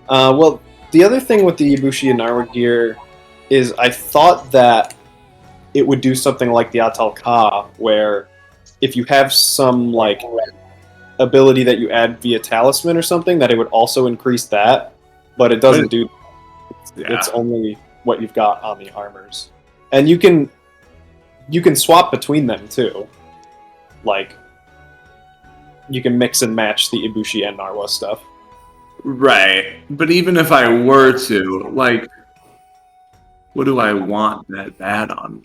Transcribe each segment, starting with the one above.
Well, the other thing with the Ibushi and Narwa gear is I thought that it would do something like the Atal Ka, where if you have some like ability that you add via talisman or something, that it would also increase that, but it doesn't do. It's only what you've got on the armors, and you can swap between them too. Like you can mix and match the Ibushi and Narwa stuff. Right, but even if I were to, like, what do I want that bad on?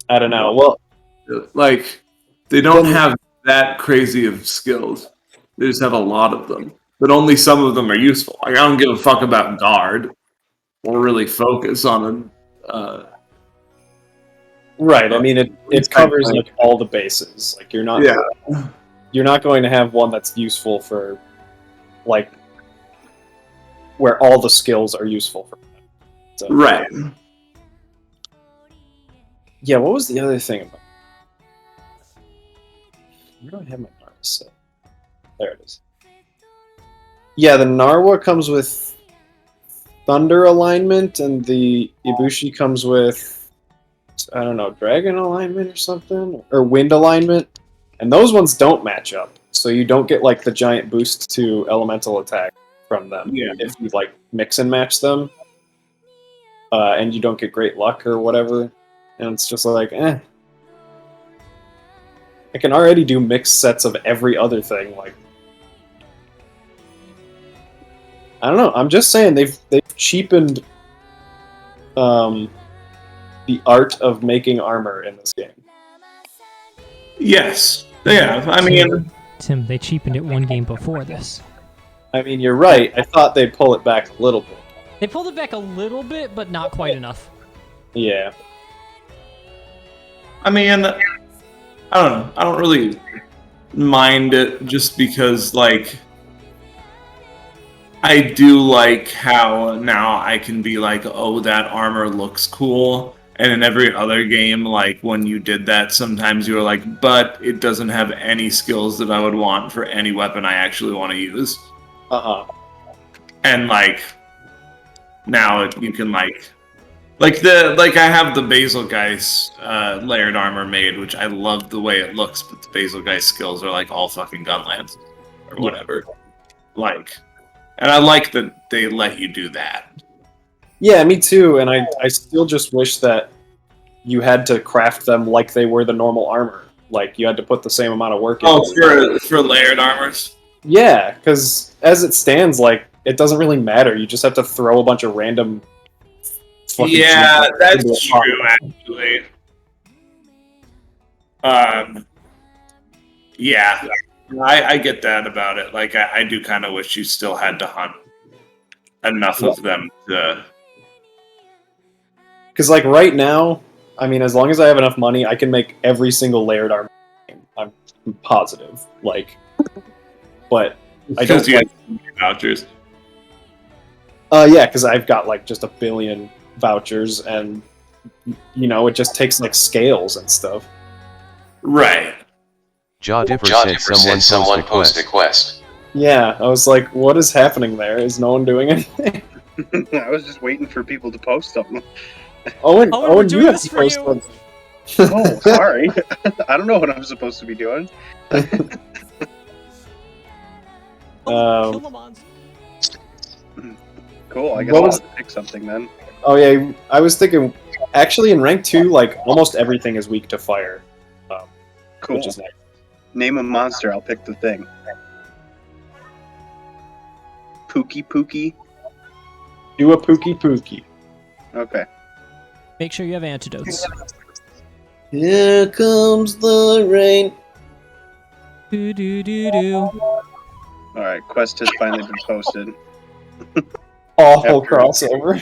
I don't know. Well, like, they don't have that crazy of skills. They just have a lot of them, but only some of them are useful. Like, I don't give a fuck about guard, or really focus on a. Right. I mean, it covers like all the bases. Like you're not going to have one that's useful for like where all the skills are useful for. So, right. Yeah. What was the other thing about? Where do I have my Narwa set? There it is. Yeah, the Narwa comes with thunder alignment, and the Ibushi comes with, I don't know, dragon alignment or something, or wind alignment, and those ones don't match up, so you don't get like the giant boost to elemental attack from them if you like mix and match them, and you don't get great luck or whatever, and it's just like, I can already do mixed sets of every other thing, like. I don't know. I'm just saying they've cheapened the art of making armor in this game. Yes, they have. I mean, Tim, they cheapened it one game before this. I mean, you're right. I thought they'd pull it back a little bit. They pulled it back a little bit, but not quite enough. Yeah. I mean, I don't know. I don't really mind it just because, like, I do like how now I can be like, oh, that armor looks cool. And in every other game, like, when you did that, sometimes you were like, but it doesn't have any skills that I would want for any weapon I actually want to use. And, like, now you can, I have the Basilgeist layered armor made, which I love the way it looks, but the Basilgeist skills are, like, all fucking gunlance. Or whatever. Like... And I like that they let you do that. Yeah, me too. And I still just wish that you had to craft them like they were the normal armor. Like, you had to put the same amount of work in. Oh, for layered armors? Yeah, because as it stands, like, it doesn't really matter. You just have to throw a bunch of random... Yeah, that's true, actually. Yeah. I get that about it. Like, I do kind of wish you still had to hunt enough of them to... Because, like, right now, I mean, as long as I have enough money, I can make every single layered armor. I'm positive. Like, but I don't like... vouchers. Yeah, because I've got, like, just a billion vouchers, and, you know, it just takes, like, scales and stuff. Right. Jaw Dipper said someone post a quest. Yeah, I was like, what is happening there? Is no one doing anything? I was just waiting for people to post something. Owen, you have to post something. Oh, sorry. I don't know what I'm supposed to be doing. Kill the monster. Cool, I guess I'll pick something then. Oh yeah, I was thinking, actually in rank 2, like, almost everything is weak to fire. Cool. Which is nice. Name a monster, I'll pick the thing. Pookie. Do a Pookie. Okay. Make sure you have antidotes. Here comes the rain. Do. Alright, quest has finally been posted. Awful crossover.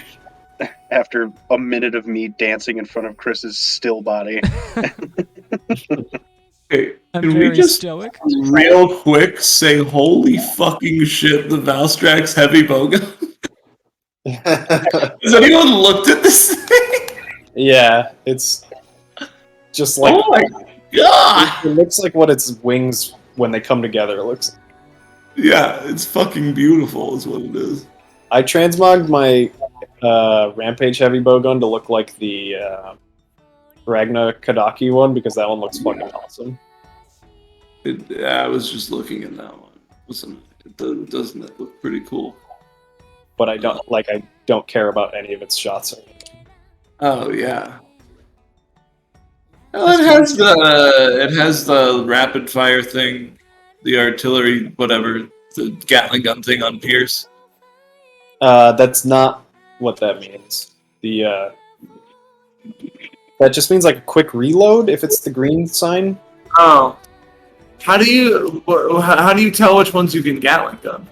After a minute of me dancing in front of Chris's still body. Hey, I'm can very we just stoic. real quick say, holy fucking shit, the Valstrax heavy bowgun? Has anyone looked at this thing? Yeah, it's just like... Oh my god! It looks like what its wings, when they come together, looks... Yeah, it's fucking beautiful, is what it is. I transmogged my Rampage heavy bowgun to look like the Ragna Kadaki one because that one looks fucking awesome. I was just looking at that one. Doesn't it look pretty cool? But I don't care about any of its shots. Oh yeah. Well, it has the rapid fire thing, the artillery, whatever, the Gatling gun thing on Pierce. That's not what that means. That just means like a quick reload if it's the green sign. Oh. How do you tell which ones you can Gatling gun?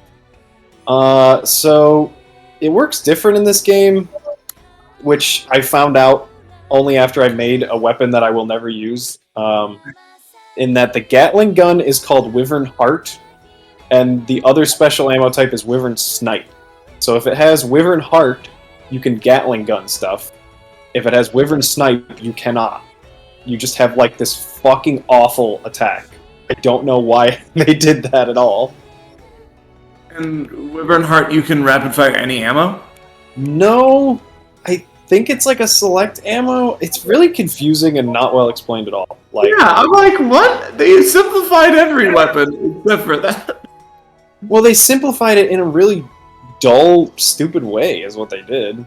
So it works different in this game, which I found out only after I made a weapon that I will never use. In that the Gatling gun is called Wyvern Heart, and the other special ammo type is Wyvern Snipe. So if it has Wyvern Heart, you can Gatling gun stuff. If it has Wyvern Snipe, you cannot. You just have like this fucking awful attack. I don't know why they did that at all. And Wyvern Heart, you can rapid fire any ammo? No, I think it's like a select ammo. It's really confusing and not well explained at all. Like, Yeah, I'm like, what? They simplified every weapon except for that. well, they simplified it in a really dull, stupid way, is what they did.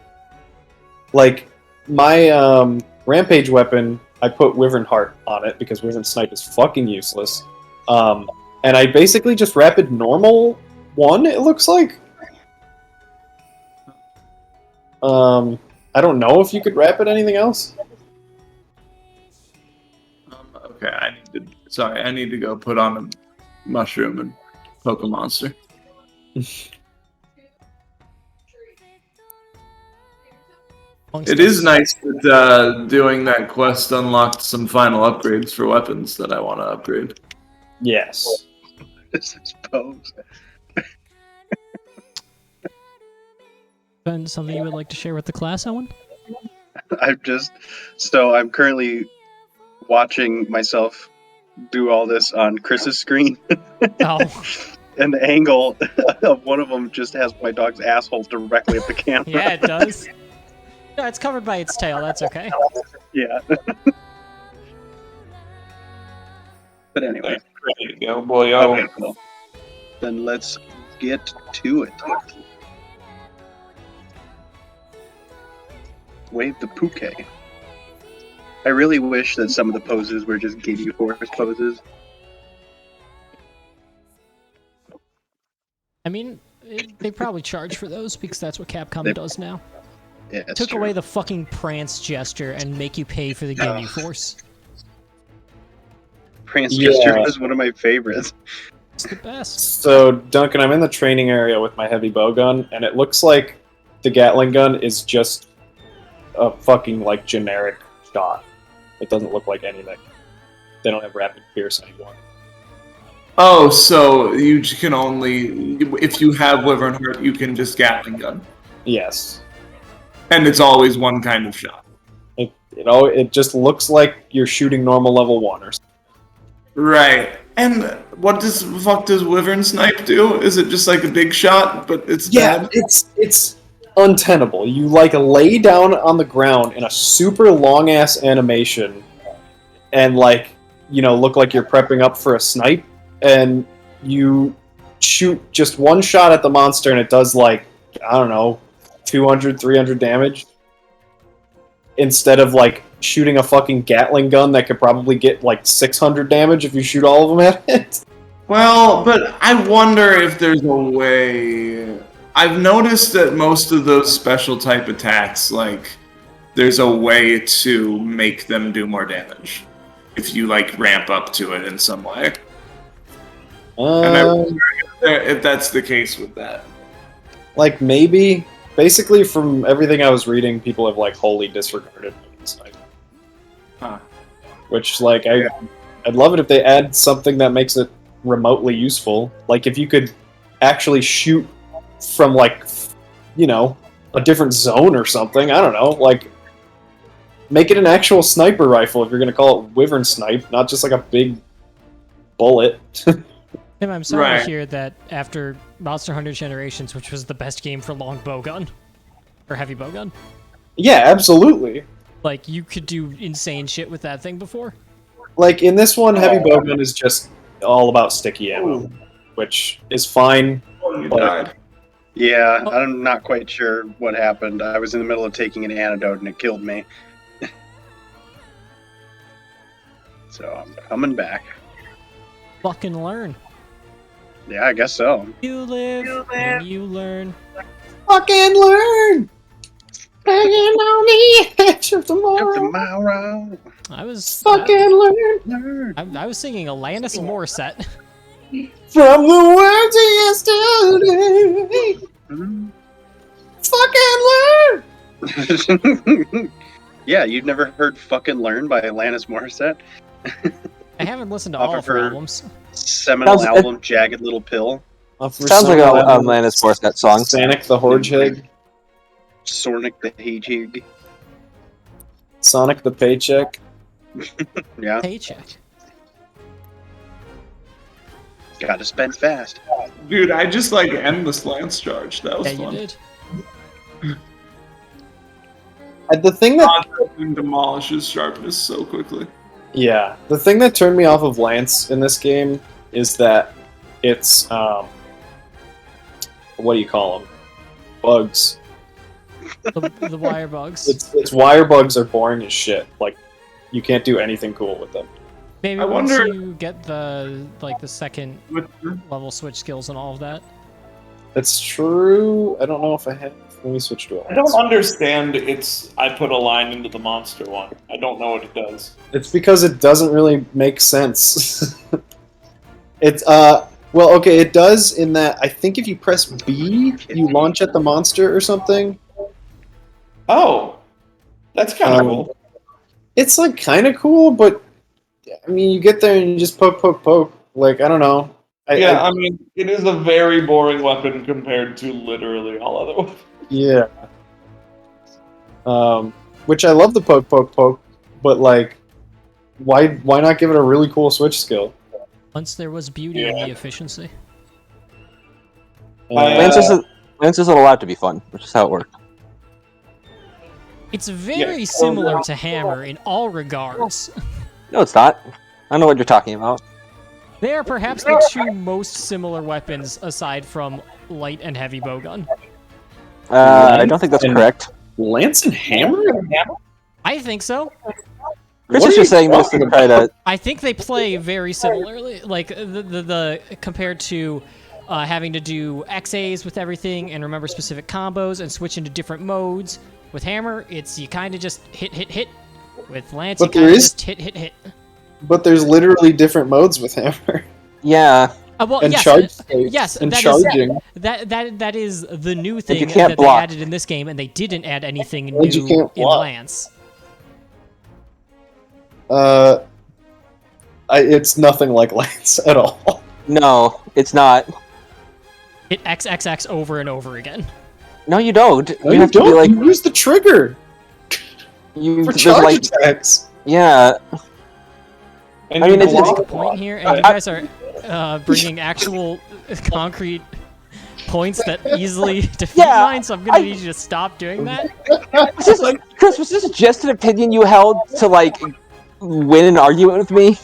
Like, my Rampage weapon, I put Wyvern Heart on it because Wyvern Snipe is fucking useless. And I basically just rapid normal one, it looks like. I don't know if you could rapid anything else. Okay, I need to go put on a mushroom and poke a monster. It is nice that doing that quest unlocked some final upgrades for weapons that I want to upgrade. Yes. This is pose. Ben, something you would like to share with the class, Owen? I'm currently watching myself do all this on Chris's screen. Oh. And the angle of one of them just has my dog's asshole directly at the camera. Yeah, it does. No, it's covered by its tail, that's okay. Yeah. But anyway. Ready to go, boy. Okay, cool. Then let's get to it. Wave the Pookie. I really wish that some of the poses were just Giddy Force poses. I mean, they probably charge for those because that's what Capcom does now. Yeah, it's Took true. away the fucking prance gesture and make you pay for the Ginyu Force. Prance gesture is one of my favorites. It's the best. So, Duncan, I'm in the training area with my heavy bowgun, and it looks like the Gatling gun is just a fucking, like, generic shot. It doesn't look like anything. They don't have rapid pierce anymore. Oh, so you can only, if you have Wyvern Heart, you can just Gatling gun. Yes. And it's always one kind of shot. It just looks like you're shooting normal level 1 or something. Right. And what the fuck does Wyvern Snipe do? Is it just like a big shot, but it's bad? it's untenable. You like lay down on the ground in a super long ass animation and like, you know, look like you're prepping up for a snipe, and you shoot just one shot at the monster and it does like, I don't know, 200, 300 damage. Instead of like shooting a fucking Gatling gun that could probably get like 600 damage if you shoot all of them at it. Well, but I wonder if there's a way. I've noticed that most of those special type attacks, like, there's a way to make them do more damage if you like ramp up to it in some way. And I wonder if that's the case with that. Like maybe. Basically, from everything I was reading, people have like wholly disregarded Snipe. Huh. Which, like, I'd love it if they add something that makes it remotely useful. Like, if you could actually shoot from, like, you know, a different zone or something. I don't know. Like, make it an actual sniper rifle if you're going to call it Wyvern Snipe, not just like a big bullet. Tim, I'm sorry Right. to hear that after Monster Hunter Generations, which was the best game for long bowgun, or heavy bowgun, Yeah, absolutely. like, you could do insane shit with that thing before. Like in this one, heavy bowgun is just all about sticky ammo, which is fine. Oh, you But- died. Yeah, I'm not quite sure what happened. I was in the middle of taking an antidote and it killed me. So I'm coming back. Fucking learn. Yeah, I guess so. You live and you learn. Fucking learn. Hanging on the edge of tomorrow. Tomorrow. I was Fucking learn. I was singing Alanis Morissette. From the words of yesterday. Mhm. Fucking learn. Yeah, you've never heard "Fucking Learn" by Alanis Morissette? I haven't listened to Off all of of her her- albums. Seminal Sounds- album, "Jagged Little Pill." Sounds like a Alanis Morissette song. Sonic the Hedgehog. Sonic the Hedgehog. Sonic the Paycheck. Yeah, Paycheck. gotta spend fast. Dude, I just like endless lance charge. That was Yeah, you fun. did. The thing that And demolishes sharpness so quickly. Yeah, the thing that turned me off of Lance in this game is that it's what do you call them? Bugs. The wire bugs. Its wire bugs are boring as shit. Like you can't do anything cool with them. Maybe I once wonder- you get the second What- level switch skills and all of that. That's true. I don't know if I have. Let me switch to a I don't Lance. understand. I put a line into the monster one. I don't know what it does. It's because it doesn't really make sense. It's well, okay, it does in that I think if you press B, you launch at the monster or something. Oh, that's kind of cool. It's like kind of cool, but I mean, you get there and you just poke, poke, poke. Like I don't know. Yeah, I mean, it is a very boring weapon compared to literally all other weapons. Yeah. Which I love the poke, poke, poke, but like, why not give it a really cool switch skill? Once there was beauty in Yeah. the efficiency. Lance isn't allowed to be fun, which is how it works. It's very similar to Hammer in all regards. No, it's not. I know what you're talking about. They are perhaps the two most similar weapons aside from light and heavy bowgun. I don't think that's And- correct. Lance and Hammer? I think so. Chris What is are just you saying this to try to. I think they play very similarly, like the compared to having to do XAs with everything and remember specific combos and switch into different modes. With Hammer, it's you kind of just hit. With Lance, But you there kind of is- just hit. But there's literally different modes with Hammer. Yeah. Well, And yes, charge states yes, and that is- charging. that is the new you thing can't that block. they added in this game, and they didn't add anything And you new can't in block. Lance. It's nothing like Lance at all. No, it's not. Hit XXX over and over again. No, you don't. No, you have to be don't. like You use the trigger you. for There's charge like attacks. yeah. And I mean, you it's- Make block a point here, and you guys are bringing actual concrete points that easily defeat Yeah, mine, so I'm gonna I- need you to stop doing that. Chris, was this just an opinion you held to like win an argument with me?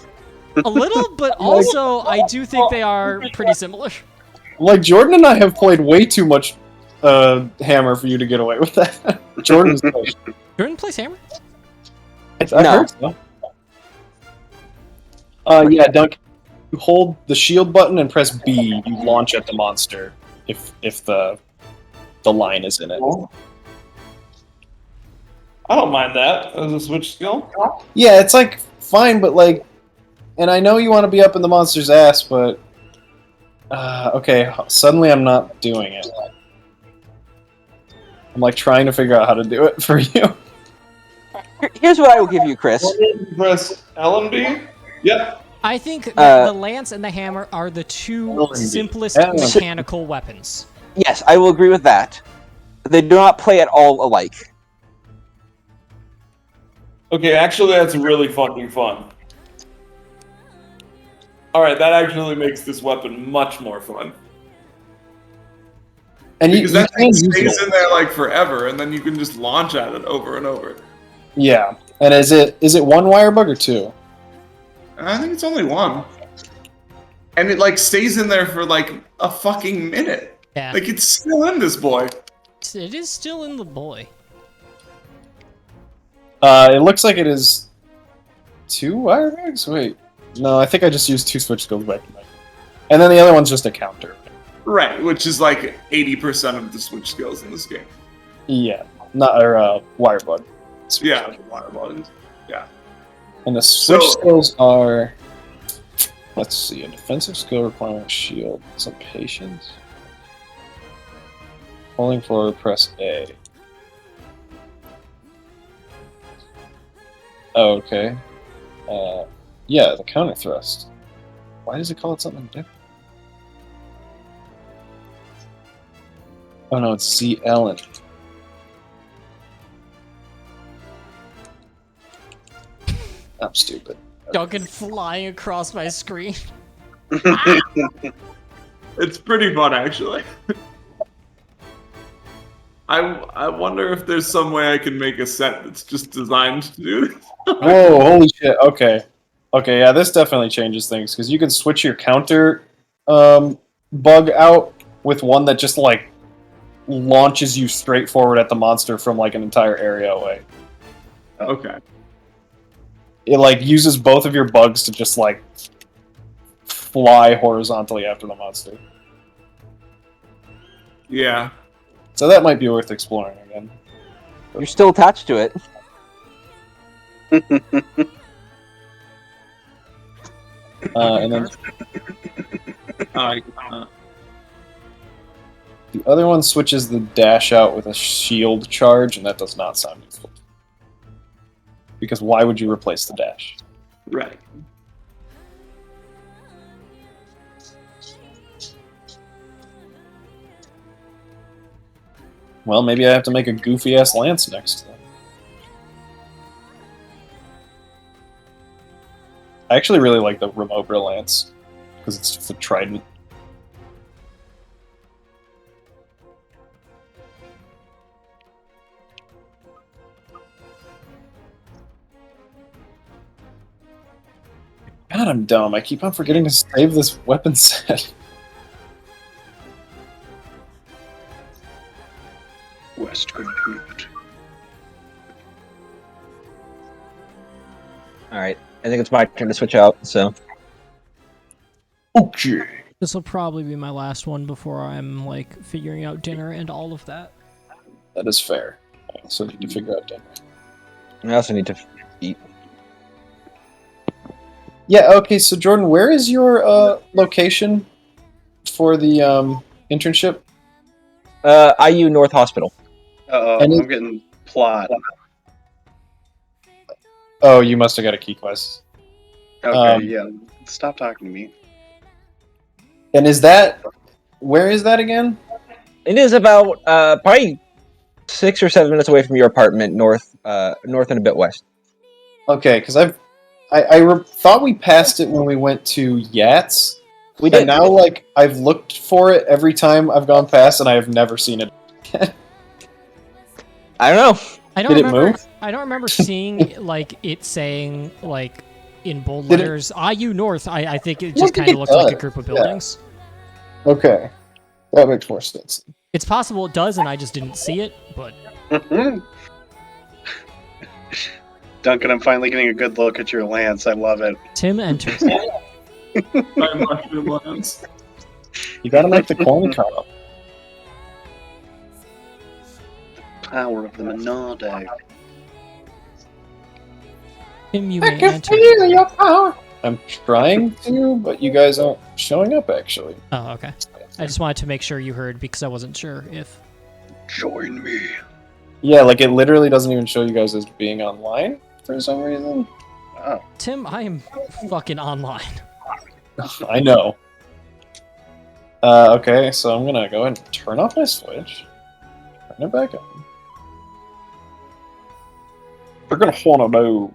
A little, but also I do think they are pretty similar. Like Jordan and I have played way too much Hammer for you to get away with that. Jordan's played. Jordan plays Hammer? I've No. heard so. Yeah, Dunk. You hold the shield button and press B. You launch at the monster if the line is in it. I don't mind that as a switch skill. Yeah, it's like fine, but like, and I know you want to be up in the monster's ass, but okay. Suddenly, I'm not doing it. I'm like trying to figure out how to do it for you. Here's what I will give you, Chris. Press LMD. Yep. I think that Uh, the lance and the hammer are the two LMD. simplest Yeah. mechanical weapons. Yes, I will agree with that. They do not play at all alike. Okay, actually, that's really fucking fun. All right, that actually makes this weapon much more fun. And Because that thing use stays it. in there like forever, and then you can just launch at it over and over. Yeah. And is it one wire bug or two? I think it's only one. And it like stays in there for like a fucking minute. Yeah. Like it's still in this boy. It is still in the boy. It looks like it is 2 wire bugs? Wait. No, I think I just used 2 switch skills back to back. And then the other one's just a counter. Right, which is like 80% of the switch skills in this game. Yeah. Not wire bug. Yeah, water buttons. Yeah. And the switch So- skills are, let's see, a defensive skill requiring a shield, some patience. Holding forward, press A. Oh, okay. Yeah, the counter thrust. Why does it call it something different? Oh no, it's CL and I'm stupid. Duncan flying across my screen. It's pretty fun, actually. I wonder if there's some way I can make a set that's just designed to do this. Whoa, holy shit, okay. Okay, yeah, this definitely changes things, because you can switch your counter bug out with one that just, like, launches you straight forward at the monster from, like, an entire area away. Okay. It, like, uses both of your bugs to just, like, fly horizontally after the monster. Yeah. So that might be worth exploring again. You're still attached to it. And then Uh, the other one switches the dash out with a shield charge, and that does not sound useful. Because why would you replace the dash? right. Well, maybe I have to make a goofy-ass lance next then. I actually really like the Remobra lance, because it's just a trident. God, I'm dumb. I keep on forgetting to save this weapon set. West complete. Alright, I think it's my turn to switch out, so. Okay. This will probably be my last one before I'm like figuring out dinner and all of that. That is fair. I also need to figure out dinner. I also need to eat. Yeah, okay, so Jordan, where is your location for the internship? IU North Hospital. Uh-oh, And I'm getting plot. Oh, you must have got a key quest. Okay, yeah. Stop talking to me. And is that... Where is that again? It is about probably 6 or 7 minutes away from your apartment, north and a bit west. Okay, because thought we passed it when we went to Yats. We did. And now, like, I've looked for it every time I've gone past, and I have never seen it. I don't know. I don't Did it remember. move? I don't remember seeing like it saying like in bold Did it- letters IU North. I think it I just think kind of it looked like a does, group of yeah. buildings. Okay. That makes more sense. It's possible it does, and I just didn't see it. But Duncan, I'm finally getting a good look at your lance. I love it. Tim enters. My mushroom lens. You gotta make the coin count. Power of the Monadic. Tim, you may enter. your power! I'm trying to, but you guys aren't showing up, actually. Oh, okay. I just wanted to make sure you heard because I wasn't sure if. Join me. Yeah, like, it literally doesn't even show you guys as being online for some reason. Oh. Tim, I am fucking online. I know. Okay, so I'm gonna go ahead and turn off my Switch. Turn it back on. We're gonna wanna know.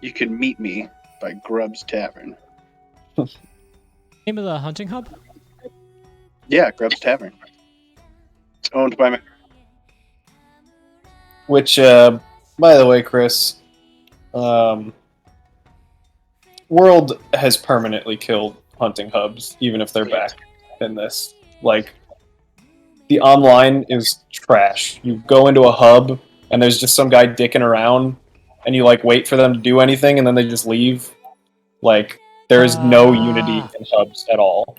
You can meet me by Grubb's Tavern. Name of the hunting hub? Yeah, Grub's Tavern. It's owned by me. Which, by the way, Chris, World has permanently killed hunting hubs, even if they're back in this. Like, the online is trash. You go into a hub, and there's just some guy dicking around, and you, like, wait for them to do anything, and then they just leave. Like, there is no unity in hubs at all.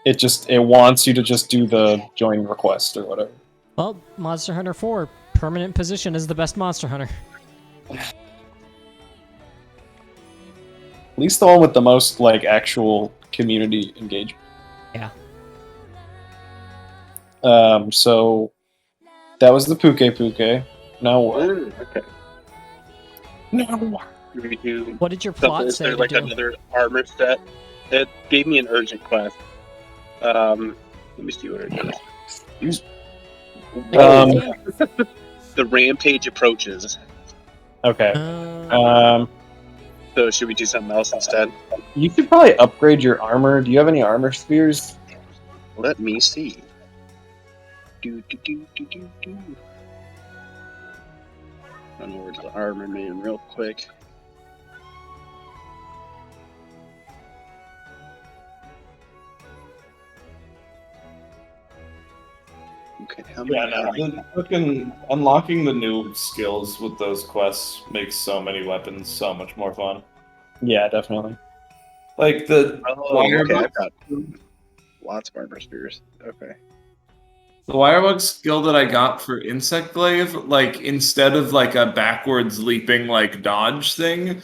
It wants you to just do the join request or whatever. Well, Monster Hunter 4, permanent position is the best Monster Hunter. At least the one with the most, like, actual community engagement. Yeah. So that was the Puke. Now what? Okay. No. We do What did your plot is say there to like do? another armor set? It gave me an urgent quest. Let me see what it is. The rampage approaches. Okay. Uh, So should we do something else instead? You could probably upgrade your armor. Do you have any armor spheres? Let me see. Do. Run over to the armor man real quick. Okay, how many? Yeah, no, the fucking unlocking the new skills with those quests makes so many weapons so much more fun. Yeah, definitely. Like the Oh, okay, I've got lots of armor spheres. Okay. The wirebug skill that I got for Insect Glaive, like instead of like a backwards leaping like dodge thing,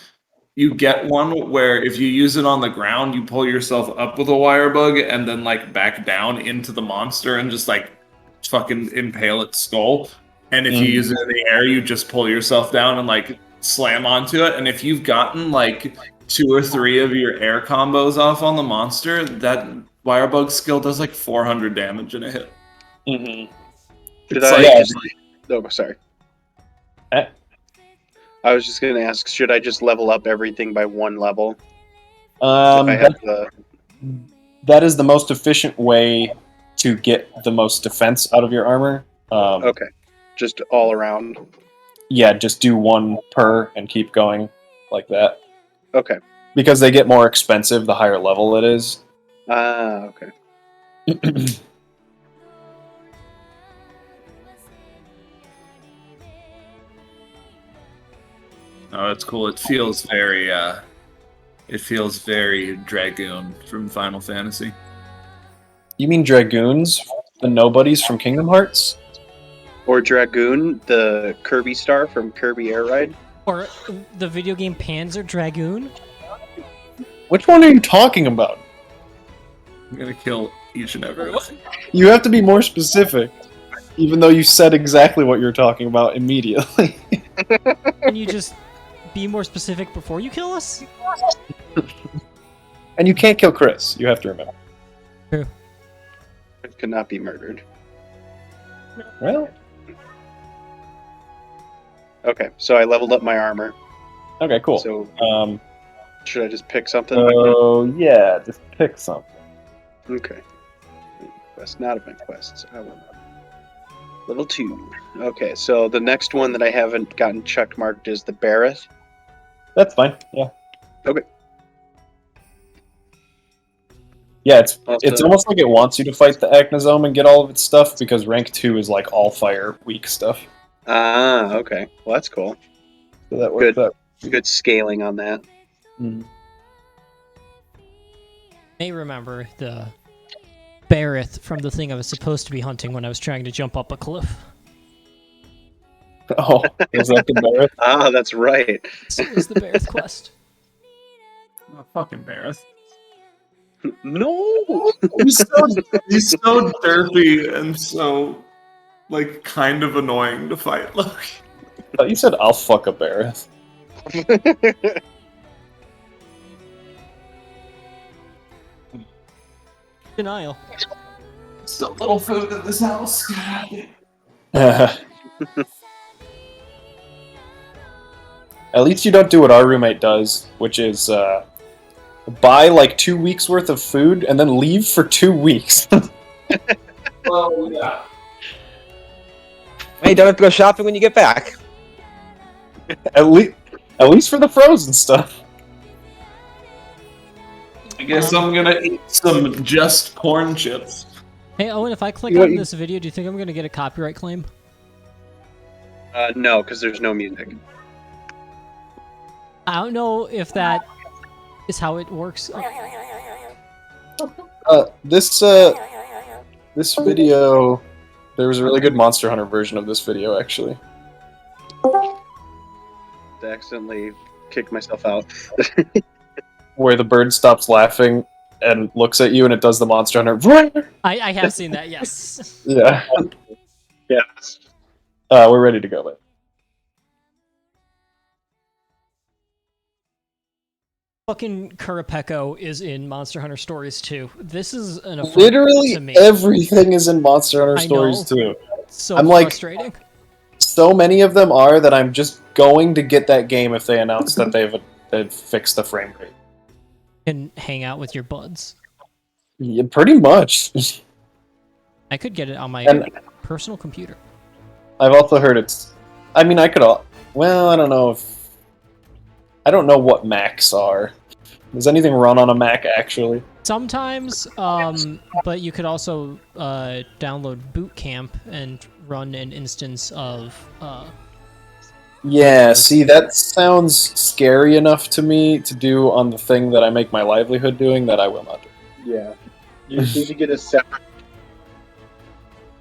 you get one where if you use it on the ground, you pull yourself up with a wirebug and then like back down into the monster and just like fucking impale its skull. And if you use it in the air, you just pull yourself down and like slam onto it. And if you've gotten like 2 or 3 of your air combos off on the monster, that wirebug skill does like 400 damage in a hit. Mm-hmm. Should It's I? like- Oh, sorry. Eh? I was just gonna ask, should I just level up everything by 1 level? If I have the... that is the most efficient way to get the most defense out of your armor. Okay, just all around. Yeah, just do 1 per and keep going like that. Okay. Because they get more expensive the higher level it is. Ah, okay. Oh, it's cool. It feels very Dragoon from Final Fantasy. You mean Dragoons? The nobodies from Kingdom Hearts? Or Dragoon, the Kirby star from Kirby Air Ride. or the video game Panzer Dragoon? Which one are you talking about? I'm gonna kill each and every one. You have to be more specific. Even though you said exactly what you're talking about immediately. Can you just be more specific before you kill us? And you can't kill Chris, you have to remember. It could not be murdered. Well, Okay, so I leveled up my armor. okay, cool. So should I just pick something? Oh, yeah, just pick something. Okay. Quest, not my quests. I will. Level 2. Okay, so the next one that I haven't gotten check marked is the Barrett. That's fine, yeah. Okay. Yeah, it's Also- almost like it wants you to fight the Achnazome and get all of its stuff, because rank 2 is like all fire weak stuff. Ah, okay. Well, that's cool. So that works out. Good scaling on that. Mm. I remember the Barrett from the thing I was supposed to be hunting when I was trying to jump up a cliff. Oh, is that the Barrett? Ah, that's right. So it was the Barrett quest. Oh, fucking Barrett. No! He's so derpy and so like kind of annoying to fight. Look. I thought you said I'll fuck a Barrett. Denial. Still little food in this house. At least you don't do what our roommate does, which is buy like 2 weeks worth of food, and then leave for 2 weeks. Well, yeah. Hey, you don't have to go shopping when you get back. at least for the frozen stuff. I guess I'm gonna eat some just corn chips. Hey, Owen, if I click You know, on you- this video, do you think I'm going to get a copyright claim? No, because there's no music. I don't know if that is how it works. This video, there was a really good Monster Hunter version of this video, actually. I accidentally kicked myself out. Where the bird stops laughing and looks at you, and it does the Monster Hunter. I have seen that, yes. Yeah. Yeah. We're ready to go, then. Fucking Kurapeko is in Monster Hunter Stories too. This is an affront Literally to me. everything is in Monster Hunter I Stories, know. too. So I'm like- frustrating. So many of them are that I'm just going to get that game if they announce that they've fixed the frame rate. And hang out with your buds. Yeah, pretty much. I could get it on my And personal computer. I've also heard it's... I mean, I could... Well, I don't know if... I don't know what Macs are. Does anything run on a Mac, actually? Sometimes, but you could also download Boot Camp and run an instance of... Yeah, see, that sounds scary enough to me to do on the thing that I make my livelihood doing that I will not do. Yeah. You need to get a separate.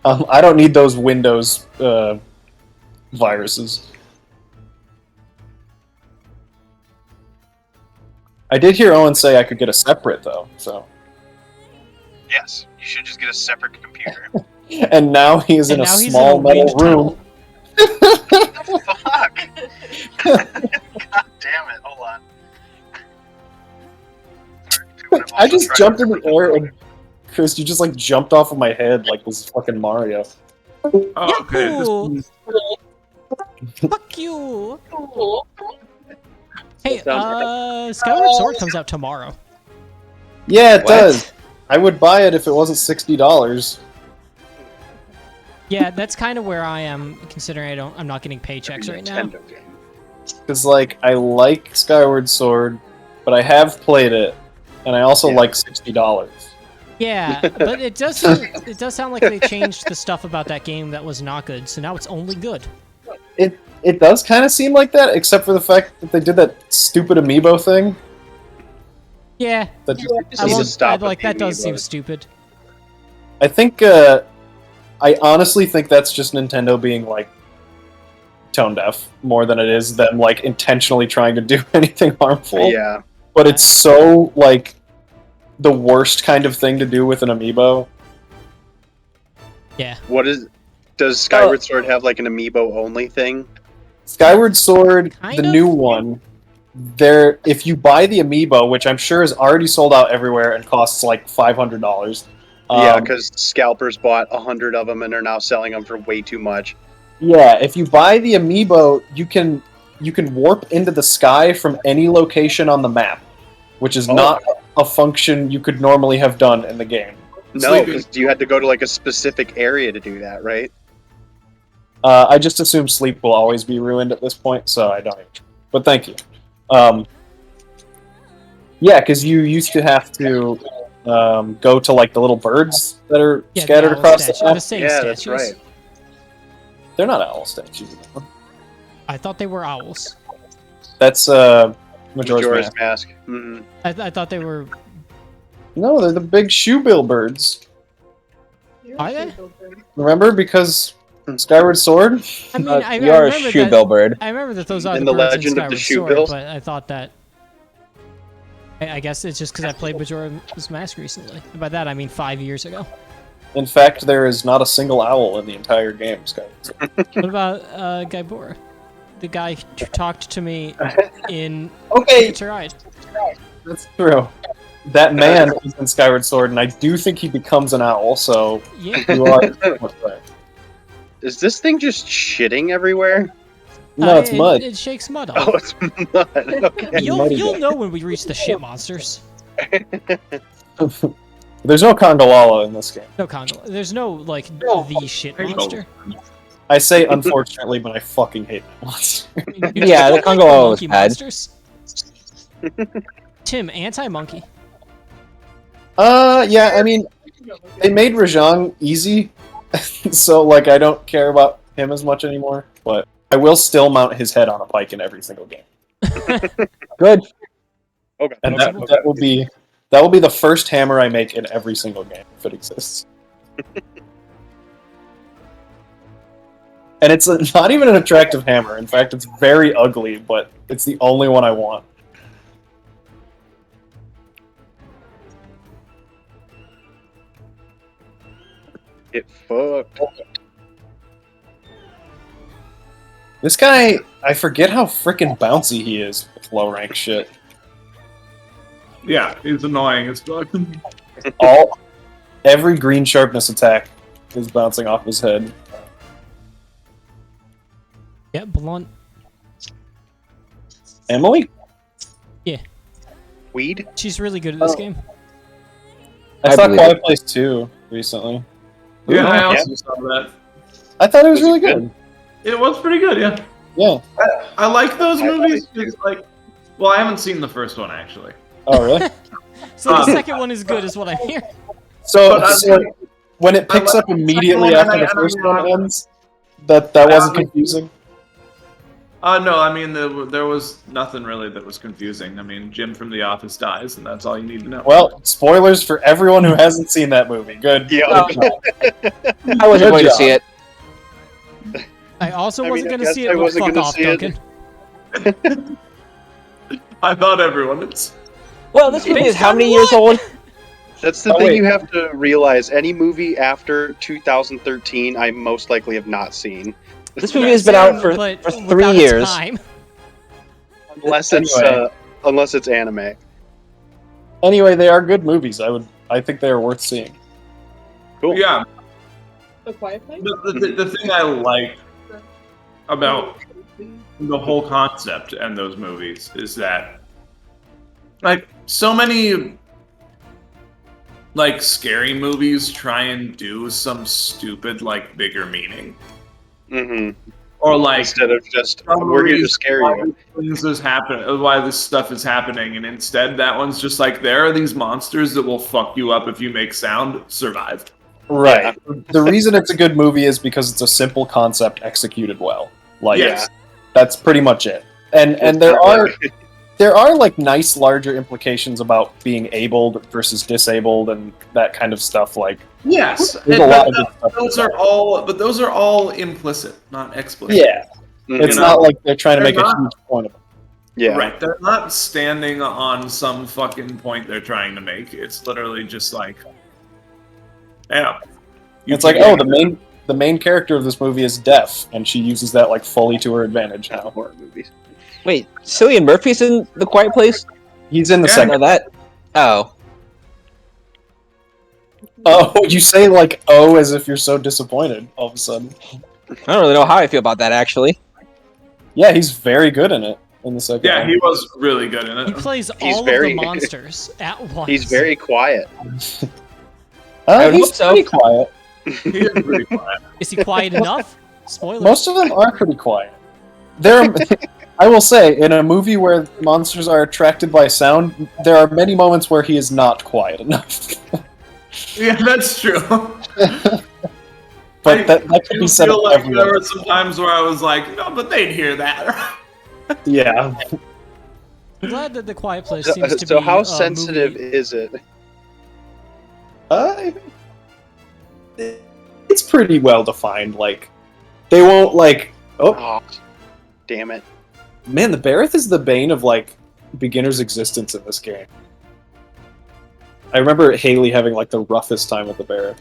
I don't need those Windows viruses. I did hear Owen say I could get a separate, though, so... Yes, you should just get a separate computer. And now he is in And a now he's small in a wind metal room. Fuck! God damn it! Hold on. I just jumped in the air and Chris, you just like jumped off of my head like this is fucking Mario. Oh, okay. Yahoo! Fuck you! Hey, Skyward Sword comes out tomorrow. Yeah, it What? does. I would buy it if it wasn't $60. Yeah, that's kind of where I am, considering I'm not getting paychecks right now. Nintendo game. Because like I like Skyward Sword, but I have played it, and I also Yeah. like $60. Yeah, but it does sound like they changed the stuff about that game that was not good, so now it's only good. It does kind of seem like that, except for the fact that they did that stupid amiibo thing. Yeah, That just, I need to won't, stop like with the that does seem amiibos. stupid. I think I honestly think that's just Nintendo being like tone deaf more than it is them like intentionally trying to do anything harmful. Yeah. But it's so like the worst kind of thing to do with an amiibo. Yeah. Does Skyward Sword have like an amiibo only thing? Skyward Sword, Kind the of. new one, if you buy the amiibo, which I'm sure is already sold out everywhere and costs like $500. Yeah, because scalpers bought 100 of them and are now selling them for way too much. Yeah, if you buy the amiibo, you can warp into the sky from any location on the map, which is Oh. not a function you could normally have done in the game. No, Sleeping. because you had to go to like a specific area to do that, right? I just assume sleep will always be ruined at this point, so I don't even. But thank you. Yeah, because you used to have to go to like the little birds that are Yeah, scattered the owl across the statue, map. the same Yeah, that's statues. right. They're not owl statues. I thought they were owls. That's Majora's Majora's Mask. Mask. Mhm. I thought they were. No, they're the big shoebill birds. Are they? Remember, because Skyward Sword. I mean, I you are a remember shoe that. bill bird. I remember that those are In the the birds Legend in of the Skyward Shoebills? Sword, but I thought that. I guess it's just because I played Majora's Mask recently. And by that I mean 5 years ago. In fact, there is not a single owl in the entire game. Skyward Sword. What about Gaibor? The guy who talked to me in Okay, It's Alright. that's true. That man is in Skyward Sword, and I do think he becomes an owl. So Yeah. you are. What's that? Is this thing just shitting everywhere? No, it's mud. It shakes mud Oh, off. it's mud. Okay. You'll muddy you'll bit. know when we reach the shit monsters. There's no Kongolala in this game. No Congo. There's no like the shit monster. I say unfortunately, but I fucking hate that monster. You Yeah, just the don't Congo like was monkey bad. monsters? Tim, anti-monkey. Yeah, I mean, they made Rajang easy, so like I don't care about him as much anymore. But I will still mount his head on a pike in every single game, Good. Okay. and okay. that will be the first hammer I make in every single game if it exists. And it's not even an attractive hammer. In fact, it's very ugly, but it's the only one I want. Get fucked. This guy, I forget how freaking bouncy he is with low rank shit. Yeah, he's annoying as fuck. Every green sharpness attack is bouncing off his head. Yeah, blunt. Emily? Weed? She's really good at this Oh. game. I I saw believe Quiet it. Place 2 recently. Yeah, I Yeah. also saw that. I thought it was Was it really good? good. It was pretty good, yeah. Yeah. I like those I movies. like it, It's like, well, I haven't seen the first one actually. Oh, really? So the Um, second one is good, is what I'm hearing. So, But I- so when it picks I up like the immediately second one, after and the I- first and I- one ends, that wasn't confusing? No, I mean there was nothing really that was confusing. I mean, Jim from The Office dies, and that's all you need to know. Well, spoilers for everyone who hasn't seen that movie. Good. Yeah. Good job. I wasn't Good going to job. see it. I also I mean, wasn't I going to guess see I it, but wasn't fuck gonna off, see it. Duncan. I thought everyone is. Well, this movie is Based how on many years old? That's the Oh, thing wait. you have to realize. Any movie after 2013, I most likely have not seen. This movie has been out for But 3 without its years. time. Unless it's Anyway. unless it's anime. Anyway, they are good movies. I think they are worth seeing. Cool. Yeah, The Quiet Place? the thing I like about the whole concept and those movies is that, like, so many like scary movies try and do some stupid like bigger meaning, Mm-hmm. or like Instead of just some we're here to reason scare why you. things is happening, why this stuff is happening, and instead that one's just like, there are these monsters that will fuck you up if you make sound. Survive. Right. The reason it's a good movie is because it's a simple concept executed well. Like, Yes. that's pretty much it. And there are like nice larger implications about being abled versus disabled and that kind of stuff. Like, Yes. there's a lot of good stuff. Those are all implicit, not explicit. Yeah, Mhm. it's You not know, like they're trying to they're make a not- huge point of it. Yeah. Right. They're not standing on some fucking point they're trying to make. It's literally just like, yeah. You It's like, can- oh, the main character of this movie is deaf, and she uses that like fully to her advantage Not now. horror movies. Wait, Cillian Murphy's in The Quiet Place? He's in the Yeah. I know second. that. Oh. Oh, you say like oh as if you're so disappointed all of a sudden. I don't really know how I feel about that, actually. Yeah, he's very good in it in the second. Yeah, one. he was really good in He it. plays He's all very- of the monsters at once. He's very quiet. I would He's hope so. pretty quiet. He is pretty quiet. Is he quiet enough? Spoiler. Most of them are pretty quiet. There, I will say, in a movie where monsters are attracted by sound, there are many moments where he is not quiet enough. Yeah, that's true. But that could be said of feel like there everyone. were some times where I was like, no, but they'd hear that. Yeah. I'm glad that The Quiet Place seems to So be how a sensitive movie. is it? It's pretty well defined. Like, they won't like. Oh Oh, damn it. man, the Barrett is the bane of like beginner's existence in this game. I remember Haley having like the roughest time with the Barrett.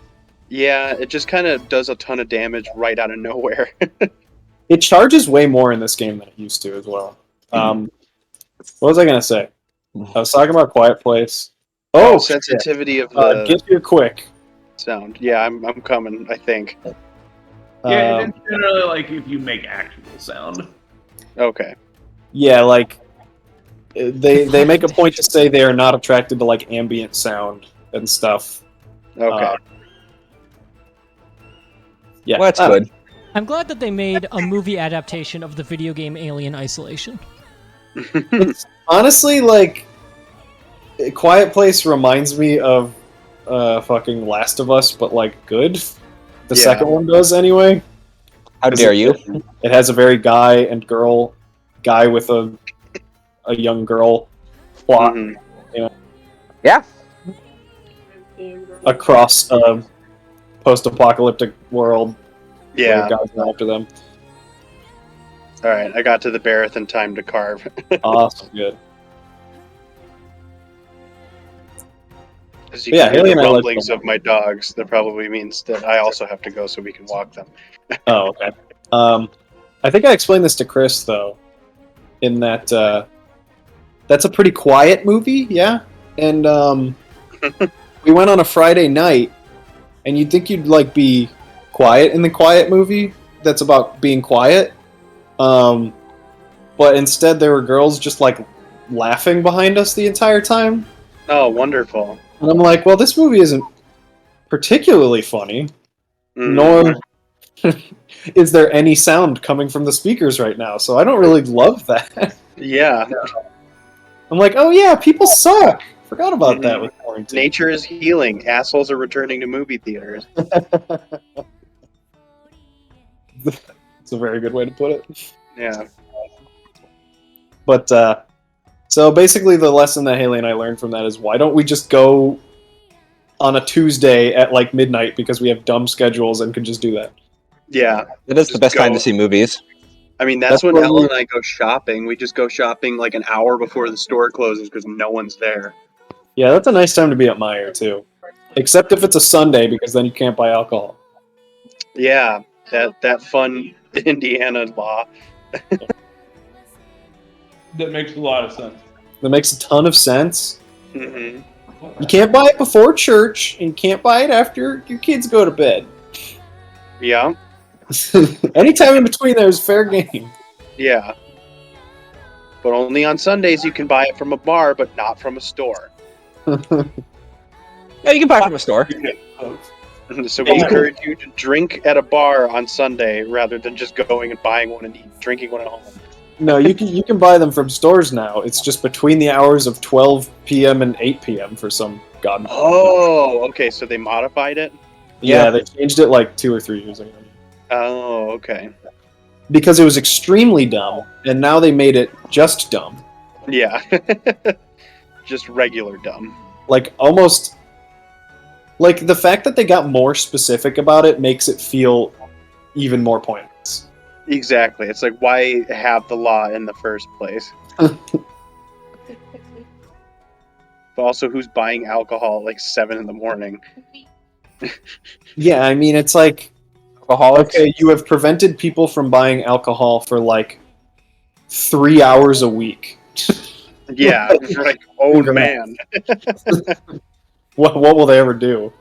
Yeah, it just kind of does a ton of damage right out of nowhere. It charges way more in this game than it used to as well. What was I gonna say? I was talking about Quiet Place. Oh, shit. sensitivity of the Get here quick. sound. Yeah, I'm coming, I think. Yeah, Um, it's generally like if you make actual sound. Okay. yeah, like They make a point to say they are not attracted to like ambient sound and stuff. Okay. Yeah, Well, that's good. I'm glad that they made a movie adaptation of the video game Alien Isolation. It's honestly like Quiet Place reminds me of fucking Last of Us, but like good. The Yeah. second one does anyway. How dare you? It has a very guy with a young girl plot Mhm. Yeah. across a post-apocalyptic world. Yeah. Where guys are after them. All right. I got to the Barrett in time to carve. Awesome, good. As you Yeah, can hear Haley the and I like rumblings them. of my dogs, that probably means that I also have to go so we can walk them. Oh, okay. I think I explained this to Chris though, in that that's a pretty quiet movie, yeah. And we went on a Friday night, and you'd think you'd like be quiet in the quiet movie that's about being quiet, but instead there were girls just like laughing behind us the entire time, Oh, wonderful. and I'm like, well, this movie isn't particularly funny, Mhm. nor is there any sound coming from the speakers right now, so I don't really love that. Yeah. I'm like, oh yeah, people suck. Forgot about that with quarantine. Nature is healing. Assholes are returning to movie theaters. It's a very good way to put it. Yeah. But so basically, the lesson that Haley and I learned from that is why don't we just go on a Tuesday at like midnight because we have dumb schedules and can just do that. Yeah. It is the Just best time go. to see movies. I mean, that's That's when what Ella we- and I go shopping. We just go shopping like an hour before the store closes because no one's there. Yeah, that's a nice time to be at Meijer too. Except if it's a Sunday, because then you can't buy alcohol. Yeah. That fun Indiana law. That makes a lot of sense. That makes a ton of sense. Hmm. You can't buy it before church, and you can't buy it after your kids go to bed. Yeah. Anytime in between there is fair game. Yeah. But only on Sundays you can buy it from a bar, but not from a store. Yeah, you can buy it from a store. So we encourage you to drink at a bar on Sunday rather than just going and buying one and drinking one at home. No, you can buy them from stores now. It's just between the hours of 12 p.m. and 8 p.m. for some god. Oh, okay. So they modified it. Yeah, they changed it like 2 or 3 years ago. Oh, okay. Because it was extremely dumb, and now they made it just dumb. Yeah. Just regular dumb. Like almost like the fact that they got more specific about it makes it feel even more pointless. Exactly. It's like, why have the law in the first place? But also, who's buying alcohol at like 7 in the morning? Yeah, I mean it's like Alcoholics. okay, you have prevented people from buying alcohol for like 3 hours a week. Yeah, right. Oh man. What will they ever do?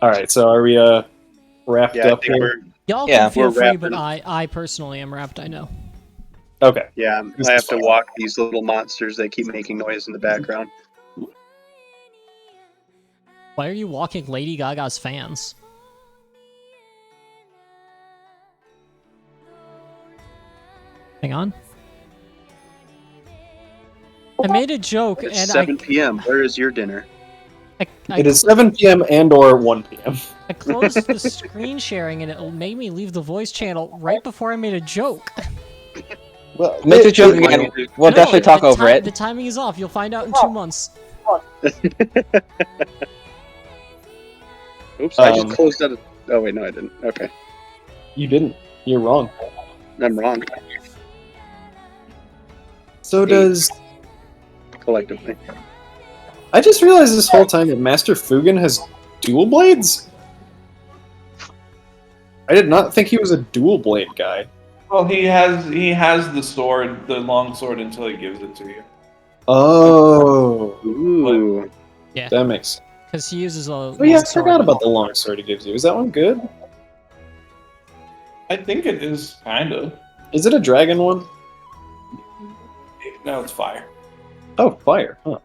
All right, so are we wrapped Yeah, I up think here? we're. Y'all Yeah, can feel we're free, but wrapping. I personally am wrapped, I know. Okay. Yeah, I have to walk these little monsters that keep making noise in the background. Why are you walking Lady Gaga's fans? Hang on. I made a joke, It's and 7 p.m. Where is your dinner? It is 7 p.m. and or 1 p.m. I closed the screen sharing, and it made me leave the voice channel right before I made a joke. Well, Make the joke again. We'll No, definitely talk the over ti- it. The timing is off. You'll find out in 2 months. Oops, I just Um, closed out. Oh wait, no, I didn't. Okay, You didn't. You're wrong. I'm wrong. So does Collectively. I just realized this whole time that Master Fugan has dual blades? I did not think he was a dual blade guy. Well, he has the sword, the long sword, until he gives it to you. Oh, Ooh. that makes sense. Because he uses a. Oh yeah, I forgot about the long sword he gives you. Is that one good? I think it is kind of. Is it a dragon one? No, it's fire. Oh, fire. Huh.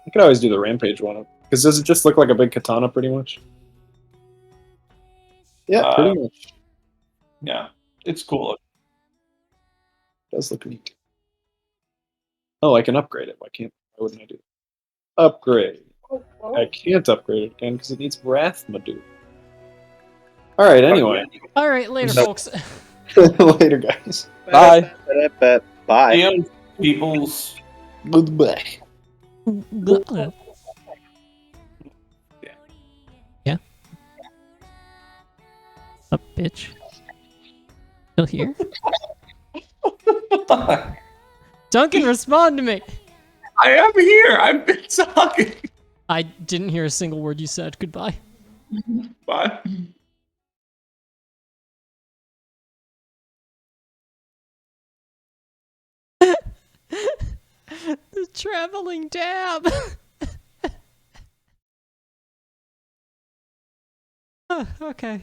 I could always do the rampage one. Because does it just look like a big katana pretty much? Yeah, pretty much. Yeah, it's cool. It does look neat. Oh, I can upgrade it. Why wouldn't I do that? Upgrade. I can't upgrade it again because it needs Wrath Madu. Alright, anyway. All right, later, Nope. folks. Later, guys. Bye. Bye. Adios, peoples. Goodbye. Yeah. Up, bitch. Still here? Duncan, respond to me. I am here. I've been talking. I didn't hear a single word you said. Goodbye. Bye. The traveling dab. Okay.